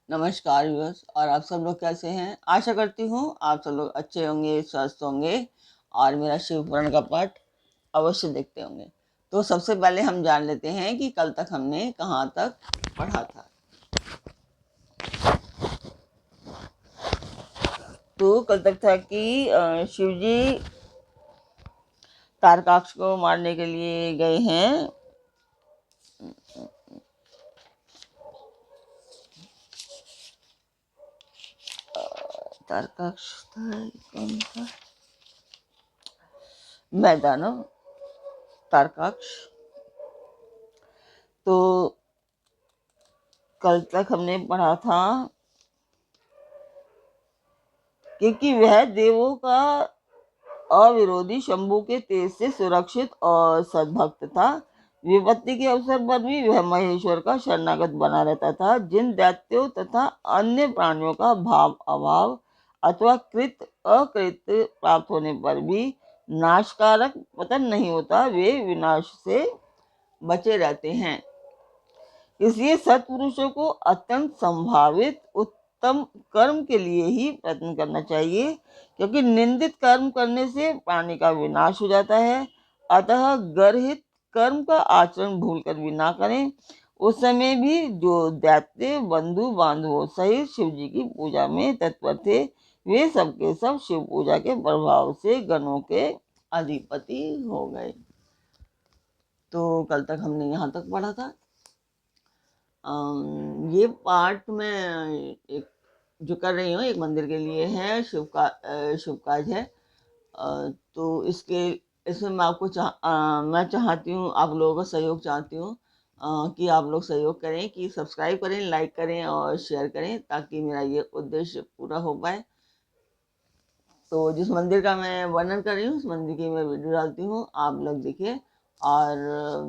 नमस्कार व्यूअर्स। और आप सब लोग कैसे हैं? आशा करती हूँ आप सब लोग अच्छे होंगे, स्वस्थ होंगे और मेरा शिव पुराण का पाठ अवश्य देखते होंगे। तो सबसे पहले हम जान लेते हैं कि कल तक हमने कहाँ तक पढ़ा था। तो कल तक था कि शिव जी तारकाक्ष को मारने के लिए गए हैं। तारकाक्ष था, कौन था? मैदानव तारकाक्ष। तो कल तक हमने पढ़ा था क्योंकि वह देवों का अविरोधी शंभु के तेज से सुरक्षित और सद्भक्त था। विपत्ति के अवसर पर भी वह महेश्वर का शरणागत बना रहता था। जिन दैत्यों तथा अन्य प्राणियों का भाव अभाव अथवा कृत अकृत प्राप्त होने पर भी नाशकारक पतन नहीं होता, वे विनाश से बचे रहते हैं। इसलिए सत्पुरुषों को अत्यंत संभावित उत्तम कर्म के लिए ही प्रयत्न करना चाहिए, क्योंकि निंदित कर्म करने से प्राणी का विनाश हो जाता है। अतः गर्हित कर्म का आचरण भूलकर भी ना करें। उस समय भी जो दैत्य बंधु बांधवों सहित शिव जी की पूजा में तत्पर थे, वे सबके सब शिव पूजा के प्रभाव से गणों के अधिपति हो गए। तो कल तक हमने यहाँ तक पढ़ा था। ये पाठ मैं एक जो कर रही हूँ एक मंदिर के लिए है, शुभ काज है। तो इसमें मैं चाहती हूँ, आप लोगों का सहयोग चाहती हूँ कि आप लोग सहयोग करें, कि सब्सक्राइब करें, लाइक करें और शेयर करें, ताकि मेरा ये उद्देश्य पूरा हो पाए। तो जिस मंदिर का मैं वर्णन कर रही हूँ उस मंदिर की मैं वीडियो डालती हूँ, आप लोग देखिए और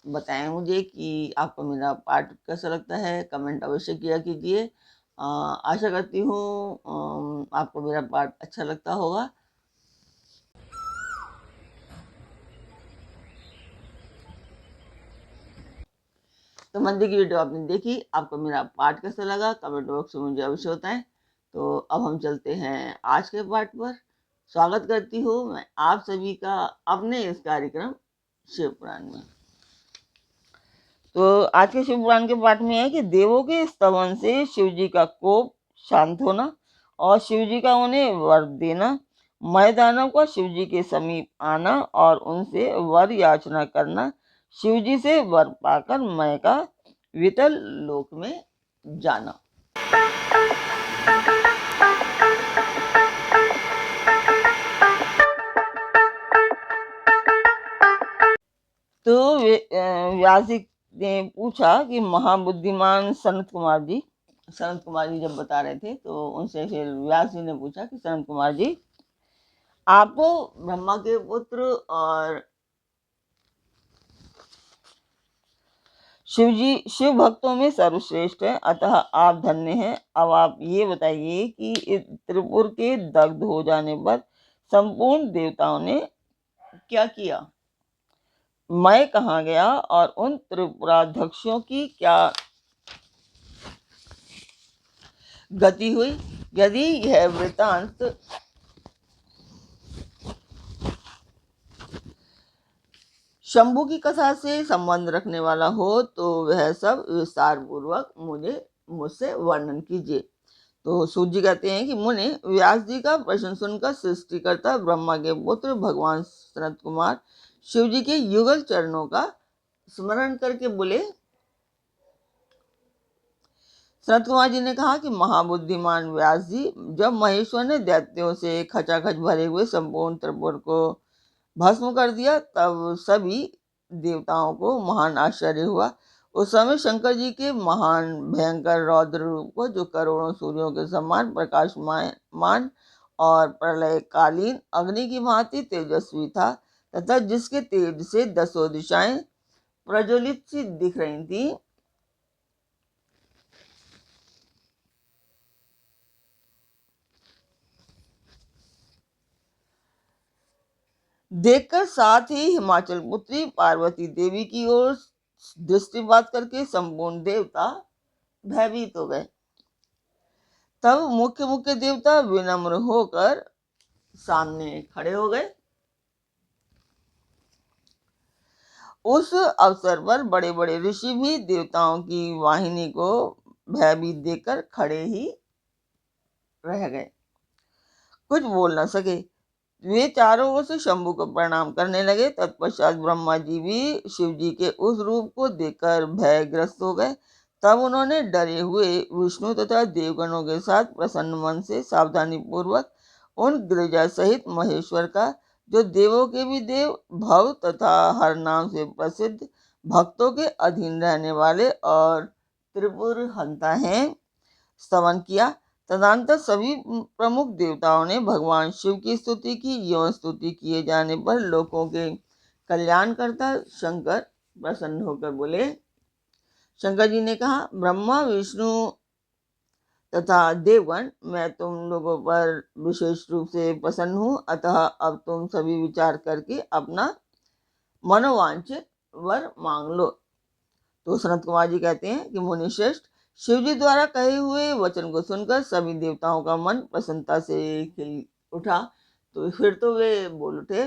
बताएं मुझे कि आपको मेरा पाठ कैसा लगता है। कमेंट अवश्य किया कीजिए। आशा करती हूँ आपको मेरा पाठ अच्छा लगता होगा। तो मंदिर की वीडियो आपने देखी, आपको मेरा पाठ कैसा लगा कमेंट बॉक्स में मुझे अवश्य बताएं। तो अब हम चलते हैं आज के पाठ पर। स्वागत करती हूँ मैं आप सभी का अपने इस कार्यक्रम शिव पुराण में। तो आज के शिव पुराण के पाठ में है कि देवों के स्तवन से शिव जी का कोप शांत होना और शिव जी का उन्हें वर देना, मय दानव का शिव जी के समीप आना और उनसे वर याचना करना, शिव जी से वर पाकर मय का वितल लोक में जाना। तो व्यास जी ने पूछा कि महाबुद्धिमान सनत कुमार जी जब बता रहे थे तो उनसे फिर व्यास जी ने पूछा कि सनत कुमार जी, आप तो ब्रह्मा के पुत्र और शिव भक्तों में सर्वश्रेष्ठ है, अतः आप धन्य हैं। अब आप ये बताइए कि इस त्रिपुर के दग्ध हो जाने पर संपूर्ण देवताओं ने क्या किया, मैं कहाँ गया और उन त्रिपुराध्यक्षों की क्या गति हुई। यदि यह वृतांत शंभु की कथा से संबंध रखने वाला हो तो वह सब विस्तार पूर्वक मुझसे वर्णन कीजिए। तो सूत जी कहते हैं कि मुने, व्यास जी का प्रश्न सुनकर सृष्टिकर्ता ब्रह्मा के पुत्र भगवान सनत कुमार शिव जी के युगल चरणों का स्मरण करके बोले। सनत कुमार जी ने कहा कि महाबुद्धिमान व्यास जी, जब महेश्वर ने दैत्यों से खचाखच भरे हुए संपूर्ण त्रिपुर को भस्म कर दिया, तब सभी देवताओं को महान आश्चर्य हुआ। उस समय शंकर जी के महान भयंकर रौद्र रूप को, जो करोड़ों सूर्यों के समान प्रकाशमान और प्रलयकालीन अग्नि की भांति तेजस्वी था, तथा जिसके तेज से दसों दिशाएं प्रज्वलित सी दिख रही थी, देखकर साथ ही हिमाचल पुत्री पार्वती देवी की ओर दृष्टिपात करके संपूर्ण देवता भयभीत हो गए। तब मुख्य मुख्य देवता विनम्र होकर सामने खड़े हो गए। उस अवसर पर बड़े बड़े ऋषि भी देवताओं की वाहिनी को भयभीत देखकर खड़े ही रह गए, कुछ बोल न सके। वे चारों ओर से शंभु को प्रणाम करने लगे। तत्पश्चात ब्रह्मा जी भी शिव जी के उस रूप को देखकर भयग्रस्त हो गए। तब उन्होंने डरे हुए विष्णु तथा देवगणों के साथ प्रसन्न मन से सावधानी पूर्वक उन गिरिजा सहित महेश्वर का, जो देवों के भी देव, भव तथा हर नाम से प्रसिद्ध, भक्तों के अधीन रहने वाले और त्रिपुर हंता हैं, स्तवन किया। तदनंतर सभी प्रमुख देवताओं ने भगवान शिव की स्तुति की। यौन स्तुति किए जाने पर लोगों के कल्याणकर्ता शंकर प्रसन्न होकर बोले। शंकर जी ने कहा, ब्रह्मा विष्णु तथा देवगण, मैं तुम लोगों पर विशेष रूप से प्रसन्न हूँ, अतः अब तुम सभी विचार करके अपना मनोवांछित वर मांग लो। तो सनत कुमार जी कहते हैं कि मुनिश्रेष्ठ, शिव जी द्वारा कहे हुए वचन को सुनकर सभी देवताओं का मन प्रसन्नता से खिल उठा। तो फिर तो वे बोल उठे।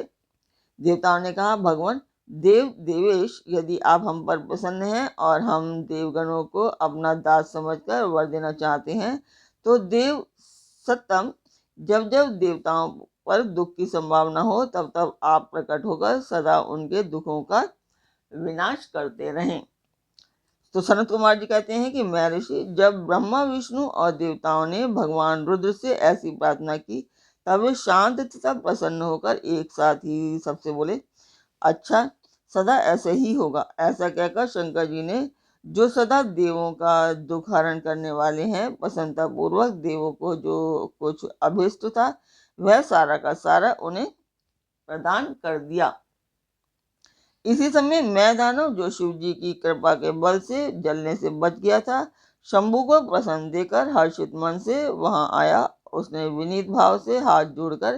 देवताओं ने कहा, भगवान देवेश, यदि आप हम पर प्रसन्न हैं और हम देवगणों को अपना दास समझकर वर देना चाहते हैं, तो देव सत्तम, जब जब देवताओं पर दुख की संभावना हो तब तब आप प्रकट होकर सदा उनके दुखों का विनाश करते रहें। तो सनत कुमार जी कहते हैं कि महर्षि, जब ब्रह्मा विष्णु और देवताओं ने भगवान रुद्र से ऐसी प्रार्थना की, तब वे शांत तथा प्रसन्न होकर एक साथ ही सबसे बोले, अच्छा, सदा ऐसे ही होगा। ऐसा कहकर शंकर जी ने, जो सदा देवों का दुख हरण करने वाले हैं, प्रसन्नता पूर्वक देवों को जो कुछ अभिष्ट था वह सारा का सारा उन्हें प्रदान कर दिया। इसी समय मैं दानव, जो शिव जी की कृपा के बल से जलने से बच गया था, शंभु को प्रसन्न देकर हर्षित मन से वहां आया। उसने विनीत भाव से हाथ जोड़कर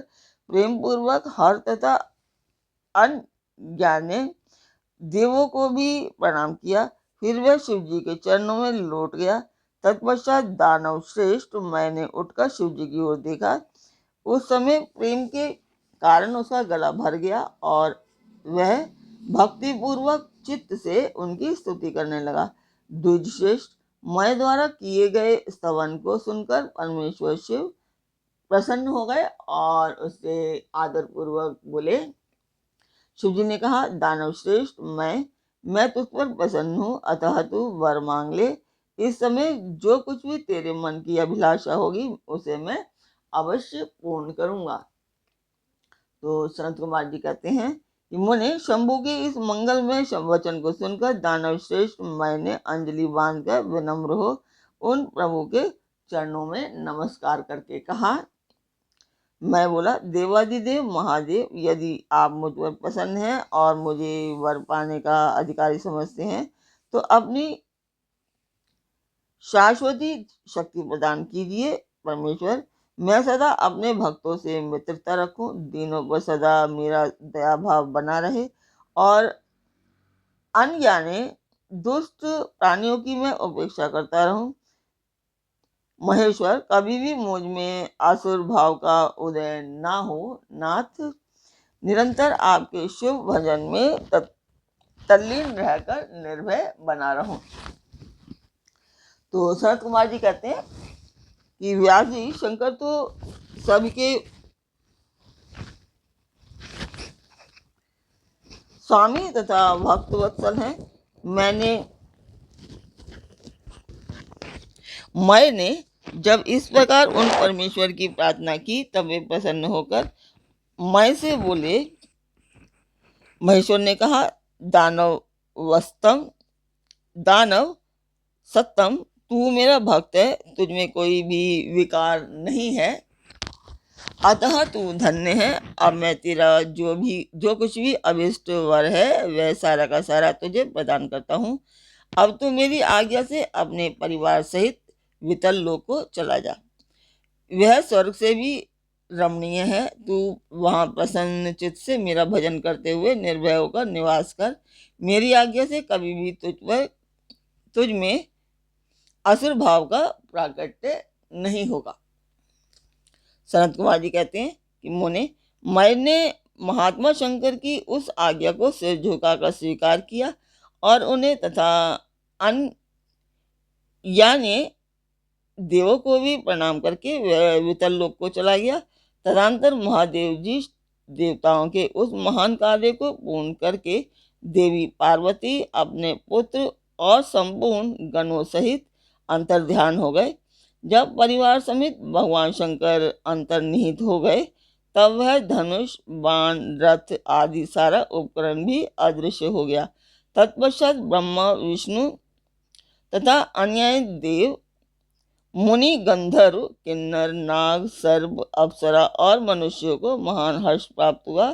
प्रेम पूर्वक हर तथा अज्ञाने देवों को भी प्रणाम किया। फिर वह शिव जी के चरणों में लौट गया। तत्पश्चात दानव श्रेष्ठ मैंने उठकर शिव जी की ओर देखा। उस समय प्रेम के कारण उसका गला भर गया और वह भक्ति पूर्वक चित्त से उनकी स्तुति करने लगा। द्विजश्रेष्ठ, मैं द्वारा किए गए स्तवन को सुनकर परमेश्वर शिव प्रसन्न हो गए और उससे आदर पूर्वक बोले। शिव जी ने कहा, दानव श्रेष्ठ, मैं तुझ पर प्रसन्न हूँ, अतः तू वर मांग ले। इस समय जो कुछ भी तेरे मन की अभिलाषा होगी उसे मैं अवश्य पूर्ण करूंगा। तो सनत कुमार जी कहते हैं कि मुने, शंभु के इस मंगलमय वचन को सुनकर दानव श्रेष्ठ मैंने अंजलि बांधकर विनम्र हो उन प्रभु के चरणों में नमस्कार करके कहा। मैं बोला, देवादिदेव महादेव, यदि आप मुझ पर प्रसन्न हैं और मुझे वर पाने का अधिकारी समझते हैं, तो अपनी शाश्वती शक्ति प्रदान कीजिए। परमेश्वर, मैं सदा अपने भक्तों से मित्रता रखूं, दीनों पर सदा मेरा दया भाव बना रहे और अनजाने दुष्ट प्राणियों की मैं उपेक्षा करता रहूं। महेश्वर, कभी भी मुझ में आसुर भाव का उदय ना हो। नाथ, निरंतर आपके शिव भजन में तल्लीन रहकर निर्भय बना रहूं। तो शरद कुमार जी कहते हैं कि व्यास जी, शंकर तो सबके स्वामी तथा भक्त वत्सल हैं। मैंने जब इस प्रकार उन परमेश्वर की प्रार्थना की, तब वे प्रसन्न होकर मैं से बोले। महेश्वर ने कहा, दानव सत्तम, तू मेरा भक्त है, तुझ में कोई भी विकार नहीं है, अतः तू धन्य है। अब मैं तेरा जो कुछ भी अभिष्ट वर है वह सारा का सारा तुझे प्रदान करता हूँ। अब तू मेरी आज्ञा से अपने परिवार सहित वितल लोक को चला जा। वह स्वर्ग से भी रमणीय है। तू वहां प्रसन्न चित्त से मेरा भजन करते हुए निर्भय होकर निवास कर। मेरी आज्ञा से कभी भी तुझ में असुर भाव का प्राकट्य नहीं होगा। सनत कुमार जी कहते हैं कि मुने, मैंने महात्मा शंकर की उस आज्ञा को सिर झुकाकर स्वीकार किया और उन्हें तथा अन्य यानी देवों को भी प्रणाम करके वह वितल लोक को चला गया। तदंतर महादेव जी देवताओं के उस महान कार्य को पूर्ण करके देवी पार्वती अपने पुत्र और संपूर्ण गणों सहित अंतर्ध्यान हो गए। जब परिवार समेत भगवान शंकर अंतर्निहित हो गए तब वह धनुष, बाण, रथ आदि सारा उपकरण भी अदृश्य हो गया। तत्पश्चात ब्रह्मा, विष्णु तथा अन्य देव, मुनि, गंधर्व, किन्नर, नाग, सर्प, अप्सरा और मनुष्यों को महान हर्ष प्राप्त हुआ।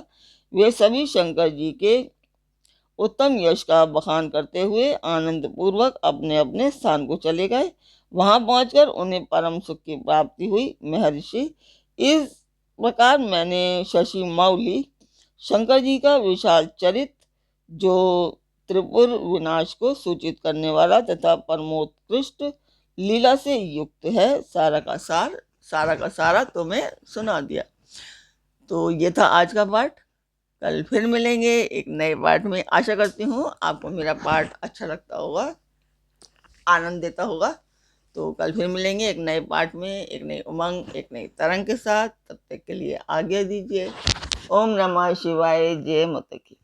वे सभी शंकर जी के उत्तम यश का बखान करते हुए आनंद पूर्वक अपने अपने स्थान को चले गए। वहां पहुंचकर उन्हें परम सुख की प्राप्ति हुई। महर्षि, इस प्रकार मैंने शशि मौली शंकर जी का विशाल चरित, जो त्रिपुर विनाश को सूचित करने वाला तथा परमोत्कृष्ट लीला से युक्त है, सारा का सारा तुम्हें सुना दिया। तो ये था आज का पाठ। कल फिर मिलेंगे एक नए पाठ में। आशा करती हूँ आपको मेरा पाठ अच्छा लगता होगा, आनंद देता होगा। तो कल फिर मिलेंगे एक नए पाठ में, एक नई उमंग, एक नई तरंग के साथ। तब तक के लिए आज्ञा दीजिए। ओम नमः शिवाय। जय माता की।